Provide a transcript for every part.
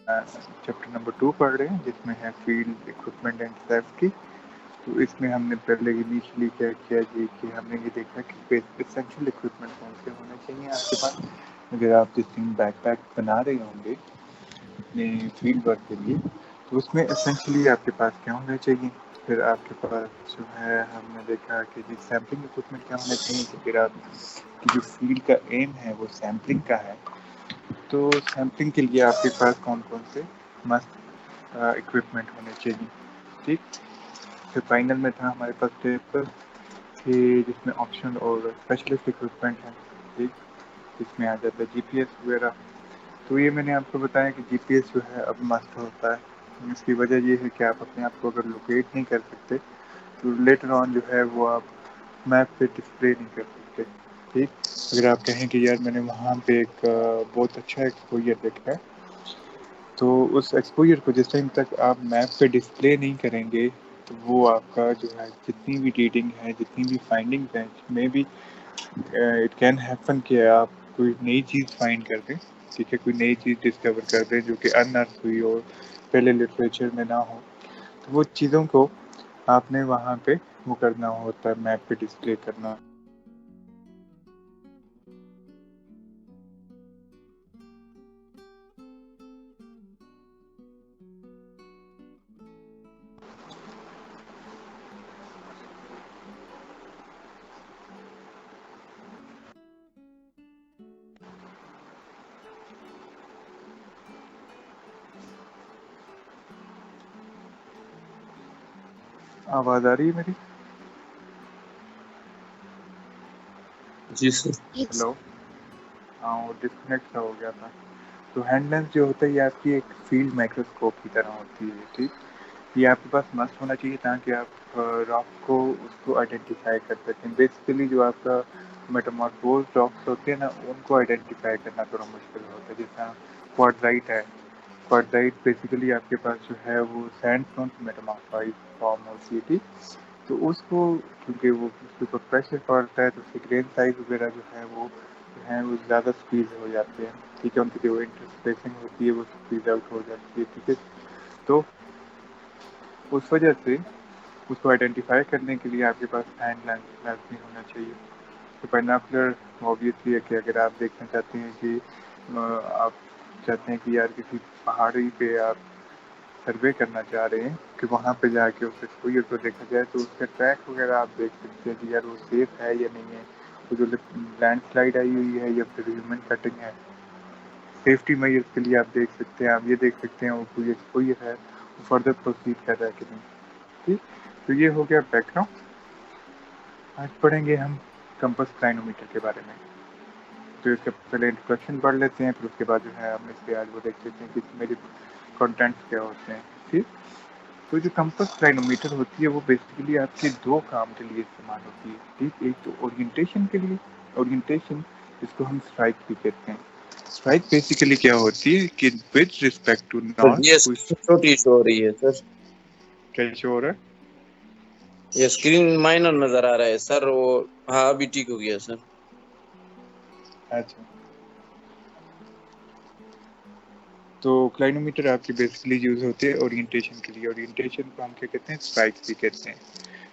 Chapter number 2 पढ़ रहे हैं जिसमें है फील्ड इक्विपमेंट एंड सेफ्टी। तो इसमें हमने पहले इनिशियली क्या किया जी कि हमने ये देखा कि एसेंशियल इक्विपमेंट कौन से होने चाहिए आपके पास अगर आप जिस दिन बैकपैक बना रहे होंगे अपने फील्ड वर्क के लिए, तो उसमें एसेंशियली आपके पास क्या होना चाहिए। फिर आपके पास जो है हमने देखा कि जी सैम्पलिंग इक्विपमेंट क्या होना चाहिए कि फिर आप की जो फील्ड का एम है वो सैम्पलिंग का है, तो सैम्पलिंग के लिए आपके पास कौन कौन से मस्त इक्विपमेंट होने चाहिए। ठीक, फिर फाइनल में था हमारे पास पेपर कि जिसमें ऑप्शन और स्पेशलिस्ट इक्विपमेंट है। ठीक, जिसमें आ जाता है जीपीएस वगैरह। तो ये मैंने आपको बताया कि जीपीएस जो है अब मस्त होता है। इसकी वजह ये है कि आप अपने आप को अगर लोकेट नहीं कर सकते तो लेटर ऑन जो है वो आप मैप पे डिस्प्ले नहीं कर सकते। ठीक, अगर आप कहें कि यार मैंने वहाँ पे एक बहुत अच्छा एक्सपोजर देखा है, तो उस एक्सपोजर को जिस टाइम तक आप मैप पे डिस्प्ले नहीं करेंगे तो वो आपका जो है जितनी भी रीडिंग है जितनी भी फाइंडिंग्स हैं may be it can happen कि आप कोई नई चीज़ फाइंड कर दें। ठीक है, कोई नई चीज़ डिस्कवर कर दें जो कि अनअर्थ हुई और पहले लिटरेचर में ना हो, तो वो चीज़ों को आपने वहाँ पे वो करना होता है, मैप पे डिस्प्ले करना। आवाज़ आ रही है मेरी? जी सर। हेलो, हाँ वो डिस्कनेक्ट सा हो गया था। तो हैंड लेंस जो होता है ये आपकी एक फील्ड माइक्रोस्कोप की तरह होती है। ठीक, ये आपके पास मस्ट होना चाहिए ताकि आप रॉक को उसको आइडेंटिफाई कर सकें। बेसिकली जो आपका मेटामॉर्फोज रॉक्स होते हैं ना उनको आइडेंटिफाई करना थोड़ा मुश्किल होता है। जैसा क्वार्टजाइट है, क्वार्टजाइट बेसिकली आपके पास जो है वो सैंडस्टोन से मेटामॉर्फाइज फॉर्म होती है। ठीक, तो उसको क्योंकि वो उसके ऊपर प्रेशर पड़ता है तो उसके ग्रेन साइज वगैरह जो है वो ज़्यादा स्क्वीज हो जाते हैं। ठीक है, उनकी जो इंटरस्पेसिंग होती है वो स्क्वीज आउट हो जाती है। ठीक है, तो उस वजह से उसको आइडेंटिफाई करने के लिए आपके पास हैंड लेंस लाजमी होना चाहिए। तो बाइनोकुलर ऑब्वियसली है कि अगर आप देखना चाहते हैं कि आप चाहते हैं कि यार किसी पहाड़ी पे आप सर्वे करना चाह रहे हैं कि वहाँ पे जाके उस एक्सपोजर को देखा जाए तो उसका ट्रैक वगैरह आप देख सकते हैं कि यार वो सेफ है या नहीं है, वो जो लैंड स्लाइड आई हुई है या फिर ह्यूमन कटिंग है। सेफ्टी मेजर्स के लिए आप देख सकते हैं, आप ये देख सकते हैं वो कोई एक्सपोजर है वो फर्दर प्रोसीड कर रहा है कि नहीं। ठीक, तो ये हो गया बैकग्राउंड। आज पढ़ेंगे हम कंपास क्लाइनोमीटर के बारे में। तो इसका पहले इंट्रोडक्शन पढ़ लेते हैं, फिर उसके बाद जो है हम इसके आज वो देख लेते हैं कि इसमें मेरे कंटेंट्स क्या होते हैं। ठीक, तो जो कंपास क्लाइनोमीटर होती है वो बेसिकली आपके दो काम के लिए इस्तेमाल होती है। ठीक, एक तो ओरिएंटेशन के लिए, ओरिएंटेशन जिसको हम स्ट्राइक भी कहते हैं। स्ट्राइक बेसिकली क्या होती है कि with respect to sir north ये कोई छोटी शो हो रही है सर। क्या शो हो रहा है। ये स्क्रीन माइनर नजर आ रहा है सर वो। हाँ अभी ठीक हो गया सर। अच्छा, तो क्लाइनोमीटर आपकी बेसिकली यूज होते हैं ओरिएंटेशन के लिए। ओरिएंटेशन को हम क्या कहते हैं, स्ट्राइक भी कहते हैं।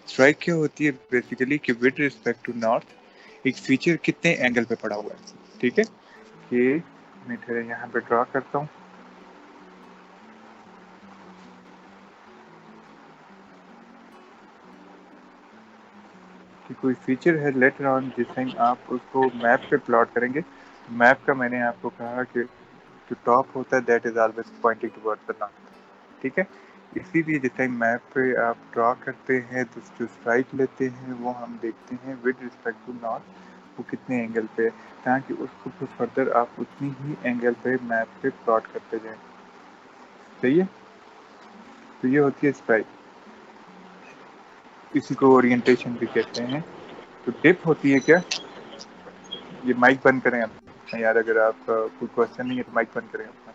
स्ट्राइक क्या होती है बेसिकली कि विद रिस्पेक्ट टू नॉर्थ एक फीचर कितने एंगल पे पड़ा हुआ है। ठीक है, ये मैं तेरे यहाँ पे ड्रॉ करता हूँ। कि कोई फीचर है लेटर ऑन जिस टाइम आप उसको मैप पे प्लॉट करेंगे। मैप का मैंने आपको कहा कि जो टॉप होता है that is always pointing towards the north. ठीक है, इसीलिए जिस टाइम मैप पे आप ड्रॉ करते हैं तो जो स्ट्राइक लेते हैं वो हम देखते हैं विद रिस्पेक्ट टू नॉर्थ वो कितने एंगल पे है, ताकि उसको फिर फर्दर आप उतनी ही एंगल पे मैप पे प्लॉट करते जाएं। सही है, तो ये होती है स्ट्राइक, इसी को ओरिएंटेशन भी कहते हैं। तो डिप होती है क्या, ये माइक बंद करें आप यार, अगर आपका कोई क्वेश्चन नहीं है तो माइक बंद करें अपना।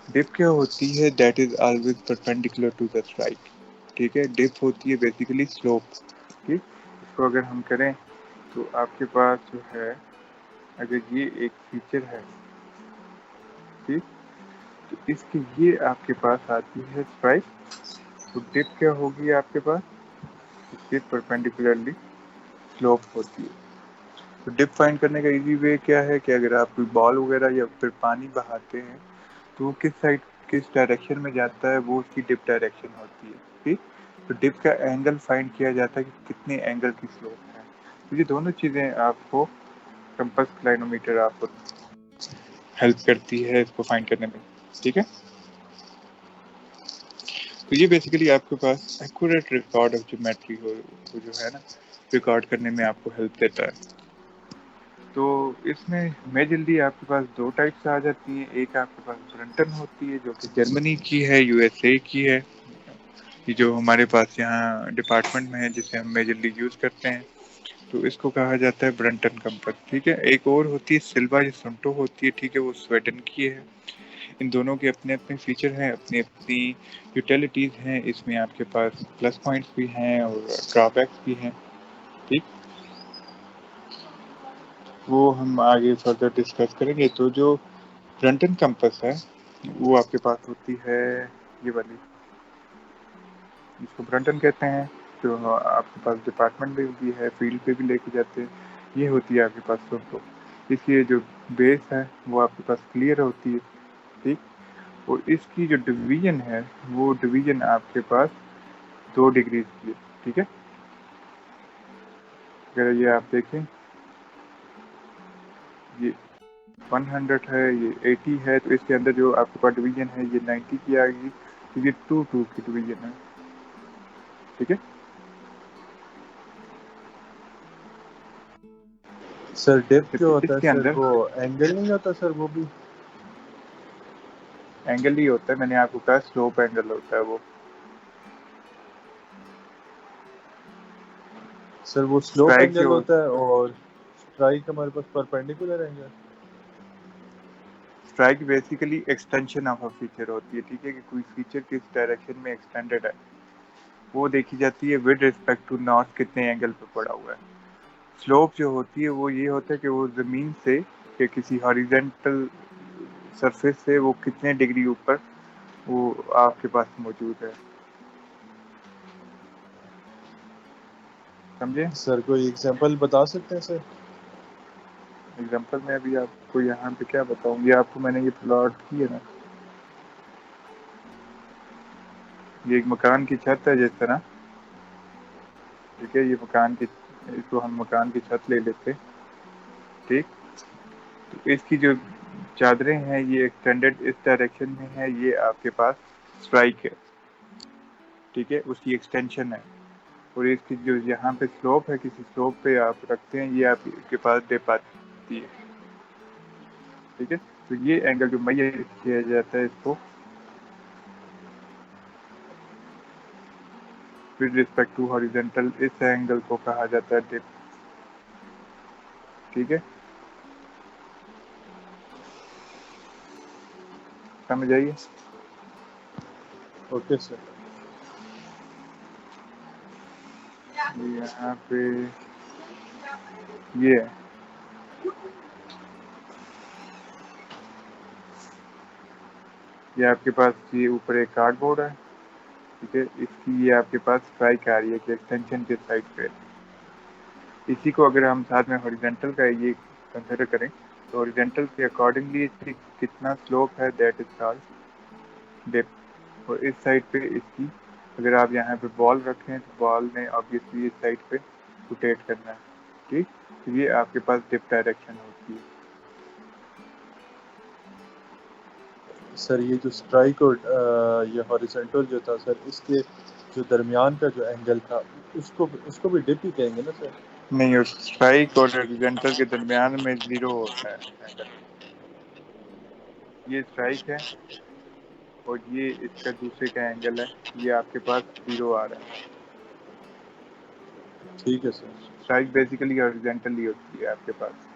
डिप क्या होती है, that is always perpendicular to the strike. ठीक है, डिप होती है बेसिकली स्लोप। ठीक, इसको अगर हम करें तो आपके पास जो है अगर ये एक फीचर है ठीक। तो इसकी ये आपके पास आती है स्ट्राइक। तो डिप क्या होगी आपके पास, इसके परपेंडिकुलरली स्लोप होती है। तो डिप फाइंड करने का इजी वे क्या है कि अगर आप कोई बॉल वगैरह या फिर पानी बहाते हैं तो वो किस साइड किस डायरेक्शन में जाता है, वो उसकी डिप डायरेक्शन होती है। ठीक। तो डिप का एंगल फाइंड किया जाता है कि कितने एंगल की स्लोप है। तो ये दोनों चीज़ें आपको कंपास क्लाइनोमीटर आपको हेल्प करती है इसको फाइंड करने में। ठीक है। तो ये बेसिकली आपके पास एक्यूरेट रिकॉर्ड ऑफ ज्योमेट्री को जो है ना रिकॉर्ड करने में आपको हेल्प देता है। तो इसमें मेजरली आपके पास दो टाइप्स आ जाती हैं। एक आपके पास ब्रंटन होती है जो कि जर्मनी की है, यूएसए की है, ये जो हमारे पास यहाँ डिपार्टमेंट में है जिसे हम मेजरली यूज़ करते हैं। तो इसको कहा जाता है ब्रंटन कंपास। ठीक है। एक और होती है सिल्वा या सुंटो होती है। ठीक है, वो स्वीडन की है। इन दोनों के अपने अपने फीचर हैं, अपनी अपनी यूटिलिटीज़ हैं। इसमें आपके पास प्लस पॉइंट्स भी हैं और ड्रॉबैक्स भी हैं। ठीक। वो हम आगे फर्दर डिस्कस करेंगे। तो जो ब्रंटन कंपास है वो आपके पास होती है ये वाली, इसको ब्रंटन कहते हैं। जो आपके पास डिपार्टमेंट में भी है, फील्ड पे भी लेके जाते हैं। ये होती है आपके पास सुंटो। इसकी जो बेस है वो आपके पास क्लियर होती है। ठीक। और इसकी जो डिवीजन है वो डिवीजन आपके पास 2 डिग्रीज की है। ठीक है। अगर ये आप देखें, ये 100 है, ये 80 है, तो इसके अंदर जो आपके पास डिवीजन है ये 90 की आएगी। तो ये 2 की डिवीजन है। ठीक है। सर डिप जो तो होता है इसके सर अंदर वो एंगल नहीं होता सर, वो भी एंगल ही होता है। मैंने आपको कहा स्लोप एंगल होता है वो। सर वो स्लोप स्ट्राइक एंगल जो होता है और स्ट्राइक हमारे पास perpendicular angle. Strike basically extension of a feature होती है। ठीक है, कि कोई फीचर किस डायरेक्शन में एक्सटेंडेड है वो देखी जाती है विद रिस्पेक्ट टू नॉर्थ कितने एंगल पे पड़ा हुआ है। स्लोप जो होती है वो ये होता है कि वो ज़मीन से या किसी हॉरिजेंटल सरफेस से वो कितने डिग्री ऊपर वो आपके पास मौजूद है। समझे? सर कोई एग्जांपल बता सकते हैं सर? एग्जांपल में अभी आपको यहाँ पे क्या बताऊँ, ये आपको मैंने ये प्लॉट की है ना, ये एक मकान की छत है जिस तरह। ठीक है, ये मकान की, इसको हम मकान की छत ले लेते। ठीक। तो इसकी जो चादरें हैं ये एक्सटेंडेड इस डायरेक्शन में है, ये आपके पास स्ट्राइक है। ठीक है, उसकी एक्सटेंशन है। और इसकी जो यहाँ पे स्लोप है, किसी स्लोप पे आप रखते हैं, ये आपके पास डिप आती है। ठीक है। तो ये एंगल जो मेजर किया जाता है इसको विद रिस्पेक्ट टू हॉरिजॉन्टल, इस एंगल को कहा जाता है डिप। ठीक है, समझ आइए? Okay sir. यहाँ पे ये है, ये आपके पास ये ऊपर एक कार्डबोर्ड है। ठीक है, इसकी ये आपके पास स्ट्राइक आ रही है कि एक्सटेंशन के साइड पे। इसी को अगर हम साथ में हॉरिजॉन्टल का ये कंसिडर करें तो हॉरिजॉन्टल के अकॉर्डिंगली इसकी कितना स्लोप है दैट इज कॉल्ड डिप। और इस साइड पे इसकी अगर आप यहाँ पे बॉल रखें तो बॉल ने ऑब्वियसली इस साइड पे रोटेट करना है। ठीक। तो ये आपके पास डिप डायरेक्शन होती है। सर ये जो स्ट्राइक और ये हॉरिजॉन्टल जो था सर, इसके जो दरमियान का जो एंगल था उसको भी डिप ही कहेंगे ना सर? नहीं, और स्ट्राइक और हॉरिजॉन्टल के दरमियान में 0 होता है एंगल। ये स्ट्राइक है और ये इसका दूसरे का एंगल है, ये आपके पास 0 आ रहा है। ठीक है सर। स्ट्राइक बेसिकली हॉरिजॉन्टली होती है आपके पास।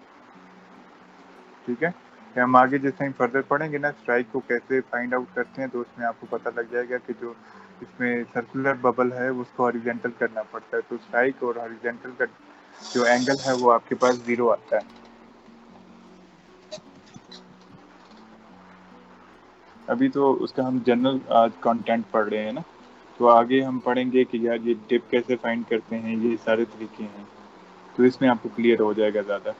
ठीक है। कि हम आगे जैसे ही फर्दर पढ़ेंगे ना स्ट्राइक को कैसे फाइंड आउट करते हैं, तो उसमें आपको पता लग जाएगा कि जो इसमें सर्कुलर बबल है उसको हॉरिजॉन्टल करना पड़ता है। तो स्ट्राइक और हॉरिजॉन्टल का जो एंगल है वो आपके पास 0 आता है। अभी तो उसका हम जनरल आज कंटेंट पढ़ रहे हैं ना, तो आगे हम पढ़ेंगे कि यार ये डिप कैसे फाइंड करते हैं, ये सारे तरीके हैं, तो इसमें आपको क्लियर हो जाएगा ज़्यादा।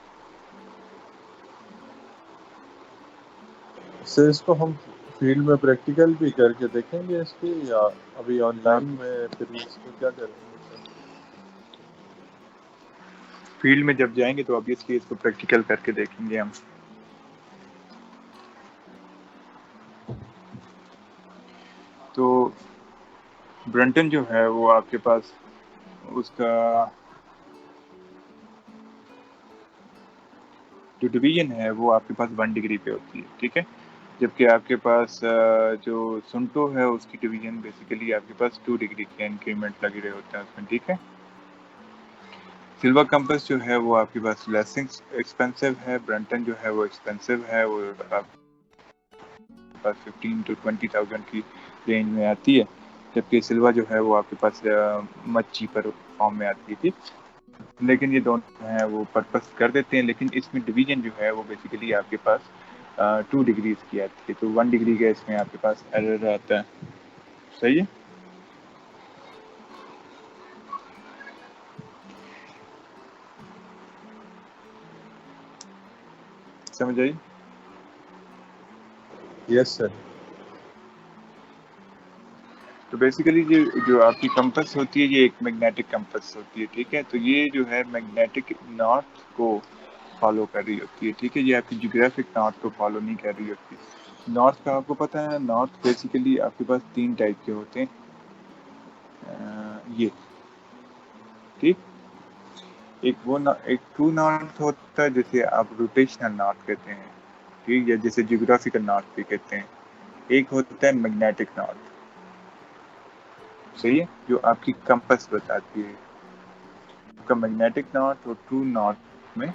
सर इसको हम फील्ड में प्रैक्टिकल भी करके देखेंगे इसकी, या अभी ऑनलाइन आप में फिर इसको क्या करेंगे सर? फील्ड में जब जाएंगे तो ऑब्वियसली इसको प्रैक्टिकल करके देखेंगे हम। तो ब्रंटन जो है वो आपके पास उसका जो डिवीजन है वो आपके पास 1 डिग्री पे होती है, ठीक है, जबकि आपके पास जो सुंटो है उसकी डिवीजन बेसिकली आपके पास 2 डिग्री के इंक्रीमेंट लगे रहे होते हैं उसमें, ठीक है। सिल्वर कंपास जो है वो आपके पास लेस एक्सपेंसिव है, ब्रंटन जो है वो एक्सपेंसिव है, वो आपके पास 15 to 20,000 की रेंज में आती है, जबकि सिल्वर जो है वो आपके पास मच चीपर फॉर्म में आती थी। लेकिन ये दोनों हैं वो पर्पस कर देते हैं, लेकिन इसमें डिवीजन जो है वो बेसिकली आपके पास 2 डिग्रीज की आती है, तो 1 डिग्री का इसमें आपके पास एरर आता है। सही है। समझ आई? Yes sir. तो बेसिकली जो आपकी कंपास होती है ये एक मैग्नेटिक कंपास होती है, ठीक है, तो ये जो है मैग्नेटिक नॉर्थ को फॉलो कर रही होती है, ठीक है, ये आपकी जियोग्राफिक नॉर्थ को फॉलो नहीं कर रही होती। नॉर्थ का आपको पता है, नॉर्थ बेसिकली आपके पास 3 टाइप के होते हैं, ये, ठीक, एक ट्रू नॉर्थ होता है जिसे आप रोटेशनल नॉर्थ कहते हैं, ठीक, या जैसे जियोग्राफिकल नॉर्थ भी कहते हैं। एक होता है मैग्नेटिक नॉर्थ, सही है, जो आपकी कंपास बताती है। आपका मैग्नेटिक नॉर्थ और ट्रू नॉर्थ में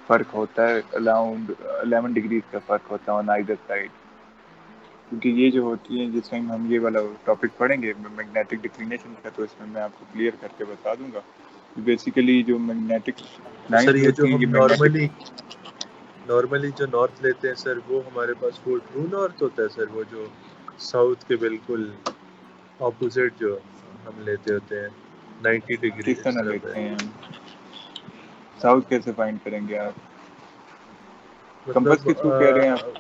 फर्क होता है, अराउंड 11 डिग्री का फर्क होता है ऑन आइदर साइड, क्योंकि ये जो होती है जिस टाइम हम ये वाला टॉपिक पढ़ेंगे मैग्नेटिक डिक्लिनेशन का, तो इसमें मैं आपको क्लियर करके बता दूंगा। बेसिकली जो मैग्नेटिक सर लाइंस ये जो होती हैं हम ये मैग्नेटिक, नॉर्मली जो नॉर्थ लेते हैं सर, वो हमारे पास वो ट्रू नॉर्थ होता है सर, वो जो साउथ के बिल्कुल ऑपोजिट जो हम लेते होते हैं 90 डिग्री किस इस तरह तरह पे। लेते हैं, साउथ कैसे फाइंड करेंगे आप, कंपास मतलब के थ्रू कह रहे हैं आप?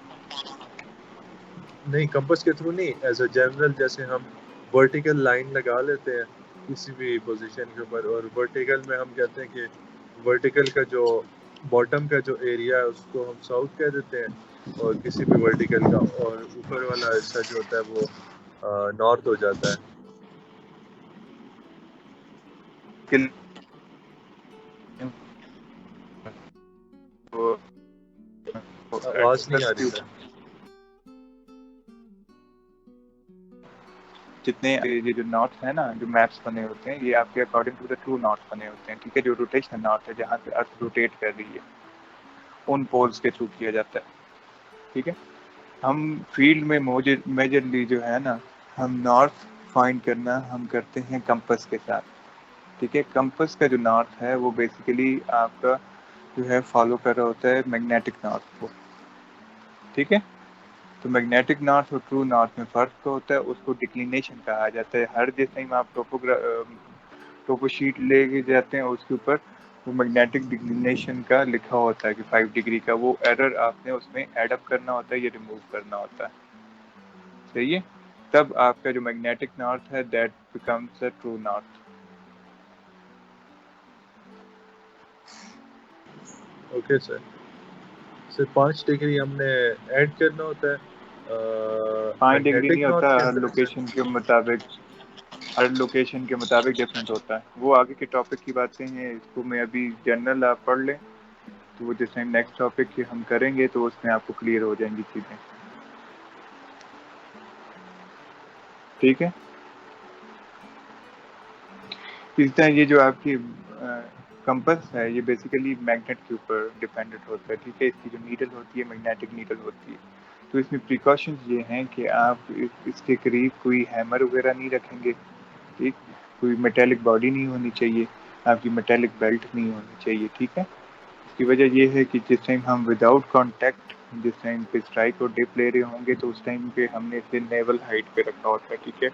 नहीं, कंपास के थ्रू नहीं, एज अ जनरल जैसे हम वर्टिकल लाइन लगा लेते हैं किसी भी पोजीशन के ऊपर, और वर्टिकल में हम कहते हैं कि वर्टिकल का जो बॉटम का जो एरिया है उसको हम साउथ कह देते हैं, और किसी भी वर्टिकल का और ऊपर वाला हिस्सा जो होता है वो नॉर्थ हो जाता है। आवाज नहीं आ रही सर। जितने ये जो नॉर्थ है ना, जो मैप्स बने होते हैं ये आपके according to the true north बने होते हैं, ठीक है, जो रोटेशनल नॉर्थ है जहाँ से अर्थ रोटेट कर रही है उन पोल्स के थ्रू किया जाता है, ठीक है। हम फील्ड में मेजरली जो है ना, हम नॉर्थ फाइंड करना हम करते हैं कंपास के साथ, ठीक है। कंपास का जो नॉर्थ है वो बेसिकली आपका जो है फॉलो कर रहा होता है मैग्नेटिक नॉर्थ को, ठीक है। तो मैग्नेटिक नॉर्थ और ट्रू नॉर्थ में फर्क तो होता है, उसको डिक्लिनेशन कहा जाता है। हर जिस टाइम आप टोपो शीट लेके जाते हैं उसके ऊपर वो मैग्नेटिक डिक्लिनेशन का लिखा होता है कि 5 डिग्री का, वो एरर आपने उसमें ऐड अप करना होता है या रिमूव करना होता है, सही है। तब आपका जो मैग्नेटिक नॉर्थ है that becomes a true north. Okay sir. Sir 5 degree हमने ऐड करना होता है 5 डिग्री मैग्नेटिक नहीं होता, नॉर्थ के हर अंदर सर। लोकेशन के मुताबिक, हर लोकेशन के मुताबिक डिफरेंट होता है। वो आगे के टॉपिक की बातें हैं, इसको मैं अभी जनरल आप पढ़ लें, तो वो जिस टाइम नेक्स्ट टॉपिक हम करेंगे तो उसमें आपको क्लियर हो जाएंगी चीज़ें, ठीक है। इस तरह ये जो आपकी कंपास है ये बेसिकली मैग्नेट के ऊपर डिपेंडेंट होता है, ठीक है। इसकी जो नीडल होती है मैग्नेटिक नीडल होती है, तो इसमें प्रिकॉशंस ये हैं कि आप इसके करीब कोई हैमर वगैरह नहीं रखेंगे, ठीक, कोई मेटेलिक बॉडी नहीं होनी चाहिए, आपकी मेटेलिक बेल्ट नहीं होनी चाहिए, ठीक है। इसकी वजह ये है कि जिस टाइम हम विदाउट कॉन्टैक्ट जिस टाइम पे स्ट्राइक और डिप ले रहे होंगे तो उस टाइम पे हमने इसे नेवल हाइट पे रखा होता है, ठीक है।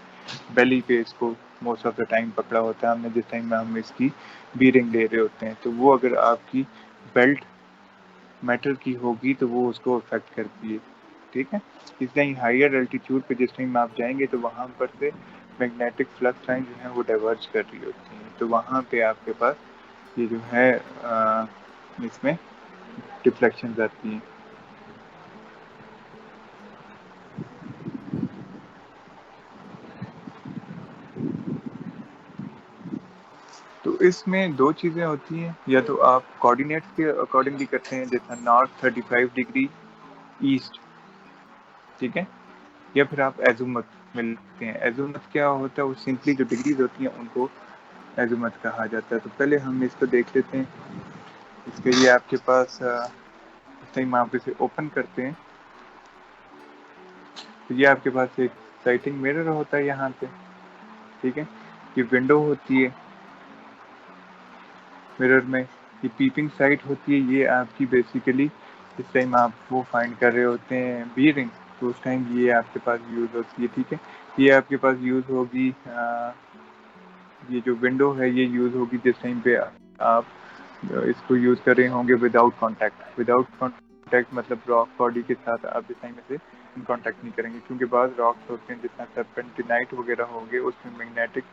बेली पे इसको मोस्ट ऑफ द टाइम पकड़ा होता है हमने जिस टाइम में हम इसकी बीयरिंग ले रहे होते हैं। तो वो अगर आपकी बेल्ट मेटल की होगी तो वो उसको अफेक्ट करती है, ठीक है। इसलिए हाइयर एल्टीट्यूड पे जिस टाइम आप जाएंगे तो वहाँ पर से मैग्नेटिक फ्लक्स लाइन जो है वो डाइवर्ज कर रही होती हैं, तो वहाँ पे आपके पास ये जो है इसमें डिफ्लेक्शन आती हैं। तो इसमें दो चीज़ें होती हैं, या तो आप कोऑर्डिनेट्स के अकॉर्डिंगली करते हैं जैसा नॉर्थ 35 डिग्री ईस्ट, ठीक है, या फिर आप एजुमत में लिखते हैं। एजुमत क्या होता है, वो सिंपली जो डिग्रीज होती हैं उनको एजुमत कहा जाता है। तो पहले हम इसको देख लेते हैं। इसके लिए आपके पास टाइम आप इसे ओपन करते हैं तो ये आपके पास एक साइटिंग मिरर होता है यहाँ पे, ठीक है। ये विंडो होती है मिरर में, ये पीपिंग साइट होती है, ये आपकी बेसिकली इस टाइम आप वो फाइंड कर रहे होते हैं बीयरिंग, तो उस टाइम ये आपके पास यूज़ होती है, ठीक है। ये आपके पास यूज़ होगी ये जो विंडो है ये यूज़ होगी जिस टाइम पे आप इसको यूज़ कर रहे होंगे विदाउट कॉन्टैक्ट। विदाउट कॉन्टैक्ट मतलब रॉक बॉडी के साथ आप इस टाइम से इन कॉन्टैक्ट नहीं करेंगे, क्योंकि बाद रॉक्स होते हैं जिसमें सर्पेंटिनाइट वगैरह होंगे, उसमें मैग्नेटिक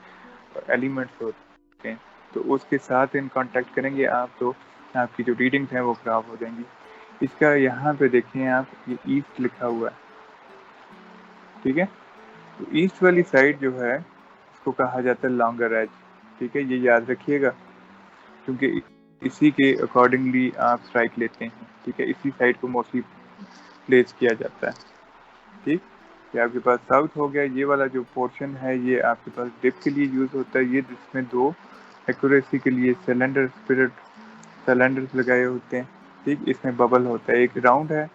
एलिमेंट्स होते हैं, तो उसके साथ इन कांटेक्ट करेंगे आप तो आपकी जो रीडिंग्स हैं वो ख़राब हो जाएंगी। इसका यहाँ पे देखें आप, ये ईस्ट लिखा हुआ है, ठीक है। तो ईस्ट वाली साइड जो है इसको कहा जाता है लॉन्गर एज, ठीक है, ये याद रखिएगा, क्योंकि इसी के अकॉर्डिंगली आप स्ट्राइक लेते हैं, ठीक है। इसी साइड को मोस्टली प्लेस किया जाता है, ठीक। ये आपके पास साउथ हो गया। ये वाला जो पोर्शन है ये आपके पास डिप के लिए यूज़ होता है, ये जिसमें दो एक्यूरेसी के लिए सिलेंडर्स लगाए होते हैं, ठीक। इसमें बबल होता है, एक राउंड है,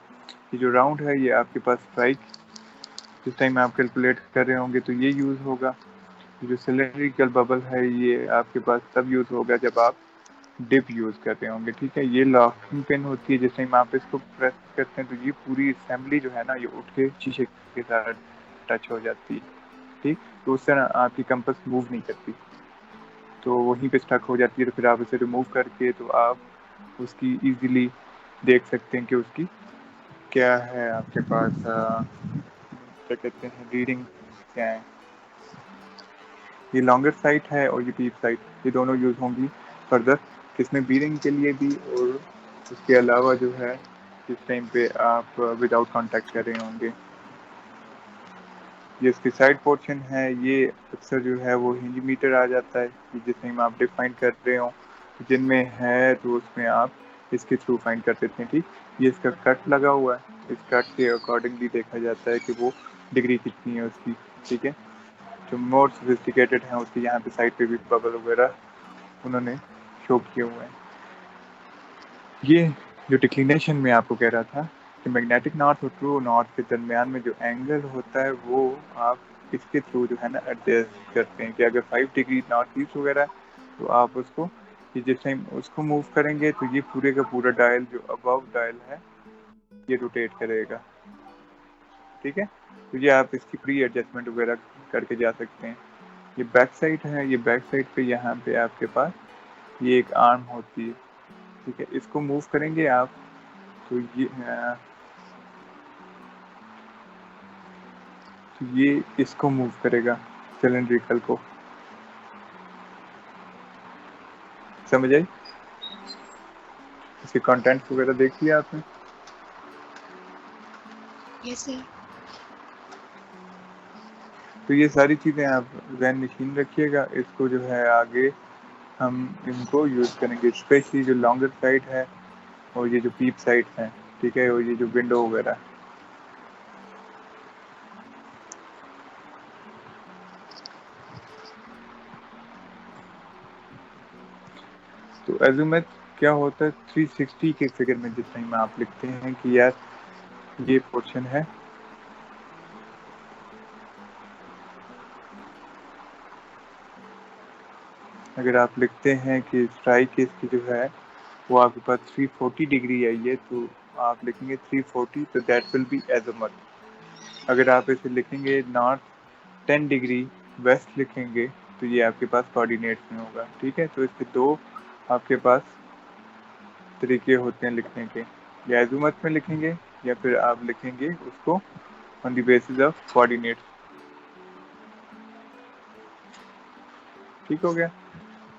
ये जो राउंड है ये आपके पास स्ट्राइक जिस टाइम आप कैलकुलेट कर रहे होंगे तो ये यूज़ होगा। जो सिलेंड्रिकल बबल है ये आपके पास तब यूज़ होगा जब आप डिप यूज़ कर रहे होंगे, ठीक है। ये लॉकिंग पिन होती है, जिस टाइम आप इसको प्रेस करते हैं तो ये पूरी असेंबली जो है ना ये उठ के शीशे के साथ टच हो जाती है, ठीक। तो उस तरह आपकी कंपस मूव नहीं करती, तो वहीं पे स्टक हो जाती है। तो फिर आप इसे रिमूव करके तो आप उसकी इजीली देख सकते हैं कि उसकी क्या है आपके पास क्या कहते हैं रीडिंग क्या है। ये लॉन्गर साइट है और ये डीप साइट, ये दोनों यूज़ होंगी फर्दर किसमें बीयरिंग के लिए भी, और उसके अलावा जो है जिस टाइम पे आप विदाउट कांटेक्ट कर रहे होंगे। ये इसकी साइड पोर्शन है, ये अक्सर जो है वो हिंज मीटर आ जाता है कि जिस टाइम आप डिफाइन कर रहे हो जिनमें है तो उसमें आप इसके थ्रू फाइंड कर देते हैं, ठीक। ये इसका कट लगा हुआ है, इस कट के अकॉर्डिंगली देखा जाता है कि वो डिग्री कितनी है उसकी, ठीक है। जो मोर सोफिस्टिकेटेड हैं उसके यहाँ पे साइड पे भी बबल वगैरह उन्होंने शो किए हुए हैं। ये जो डिक्लिनेशन में आपको कह रहा था कि मैग्नेटिक नॉर्थ और ट्रू नॉर्थ के दरमियान में जो एंगल होता है वो आप इसके थ्रू जो है ना एडजस्ट करते हैं कि अगर 5 डिग्री नॉर्थ ईस्ट वगैरह है तो आप उसको कि जिस टाइम उसको मूव करेंगे तो ये पूरे का पूरा डायल जो अबव डायल है ये रोटेट करेगा, ठीक है। तो ये आप इसकी प्री एडजस्टमेंट वगैरह करके जा सकते हैं। ये बैक साइड है, ये बैक साइड पे यहाँ पे आपके पास ये एक आर्म होती है, ठीक है। इसको मूव करेंगे आप तो ये इसको मूव करेगा सिलेंड्रिकल को, समझ आई। इसके कंटेंट्स वगैरह देख लिया आपने। Yes sir. तो ये सारी चीज़ें आप जहन मशीन रखिएगा, इसको जो है आगे हम इनको यूज़ करेंगे, स्पेशली जो लॉन्गर साइड है और ये जो पीप साइड है, ठीक है, और ये जो विंडो वगैरह। तो एजुमेट क्या होता है 360 के फिगर में जिस टाइम आप लिखते हैं कि यार ये पोर्शन है, अगर आप लिखते हैं कि स्ट्राइक इसकी जो है वो आपके पास 340 डिग्री आई है तो आप लिखेंगे 340 तो दैट विल बी एज़िमुथ। अगर आप इसे लिखेंगे नॉर्थ 10 डिग्री वेस्ट लिखेंगे तो ये आपके पास कोऑर्डिनेट्स में होगा। ठीक है, तो इसके दो आपके पास तरीके होते हैं लिखने के, या एज़िमुथ में लिखेंगे या फिर आप लिखेंगे उसको on the basis of coordinates. ठीक हो गया।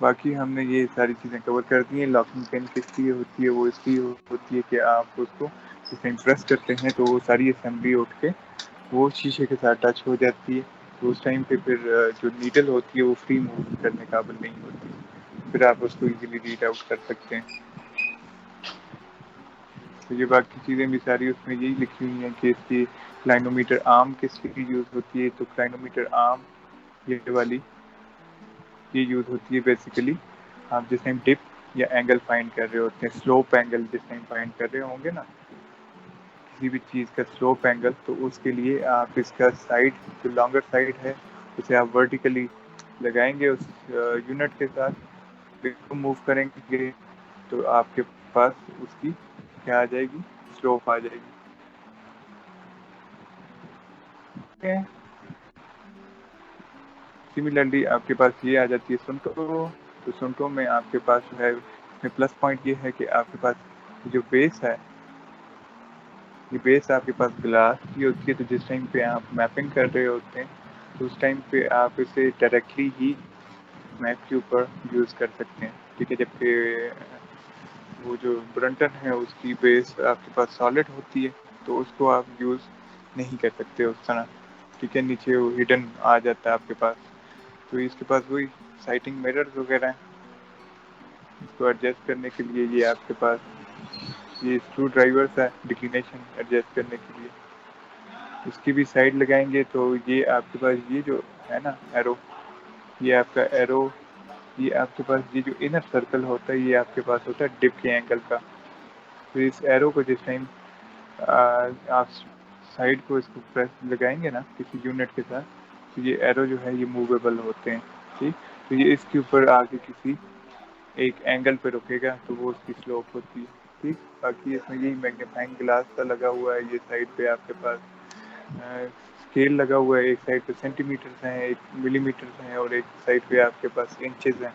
बाकी हमने ये सारी चीज़ें कवर कर दी हैं। लॉकिंग पिन किस लिए होती है, वो इसलिए होती है कि आप उसको जैसे प्रेस करते हैं तो वो सारी असेंबली उठ के वो शीशे के साथ टच हो जाती है, तो उस टाइम पे फिर जो नीडल होती है वो फ्री मूव करने काबिल नहीं होती, फिर आप उसको इजीली रीड आउट कर सकते हैं। तो ये बाकी चीज़ें भी सारी उसमें यही लिखी हुई हैं कि इसकी क्लाइनोमीटर आर्म किस लिए यूज़ होती है। तो क्लाइनोमीटर आर्म ये वाली ये यूज़ होती है बेसिकली आप जिस टाइम डिप या एंगल फाइंड कर रहे होते हैं, स्लोप एंगल जिस टाइम फाइंड कर रहे होंगे ना किसी भी चीज़ का स्लोप एंगल, तो उसके लिए आप इसका साइड जो लॉन्गर साइड है उसे आप वर्टिकली लगाएंगे उस यूनिट के साथ, इसको मूव करेंगे तो आपके पास उसकी क्या आ जाएगी, स्लोप आ जाएगी। ठीक है, सिमिलरली आपके पास ये आ जाती है सुंटो। तो सुंटो में आपके पास जो है इसमें प्लस पॉइंट ये है कि आपके पास जो बेस है ये बेस आपके पास ग्लास की होती है, तो जिस टाइम पे आप मैपिंग कर रहे होते हैं तो उस टाइम पे आप इसे डायरेक्टली ही मैप के ऊपर यूज़ कर सकते हैं। ठीक है, जबकि वो जो ब्रंटन है उसकी बेस आपके पास सॉलिड होती है तो उसको आप यूज़ नहीं कर सकते उस तरह। ठीक है, नीचे वो हिडन आ जाता है आपके पास। तो इसके पास वही साइटिंग मिरर्स वगैरह हैं, इसको एडजस्ट करने के लिए ये आपके पास ये स्क्रू ड्राइवर्स है डिक्लिनेशन एडजस्ट करने के लिए, इसकी भी साइड लगाएंगे तो ये आपके पास ये जो है ना एरो, ये आपका एरो, ये आपके पास ये जो इनर सर्कल होता है ये आपके पास होता है डिप के एंगल का। तो इस एरो को जिस टाइम आप साइड को इसको प्रेस लगाएंगे ना किसी यूनिट के साथ तो ये एरो जो है ये मूवेबल होते हैं। ठीक, तो ये इसके ऊपर आके किसी एक एंगल पे रुकेगा तो वो उसकी स्लोप होती है। ठीक, बाकी इसमें यही मैग्नीफाइंग ग्लास का लगा हुआ है, ये साइड पे आपके पास स्केल लगा हुआ है, एक साइड पे सेंटीमीटर्स हैं, एक मिलीमीटर्स हैं और एक साइड पे आपके पास इंचेस हैं।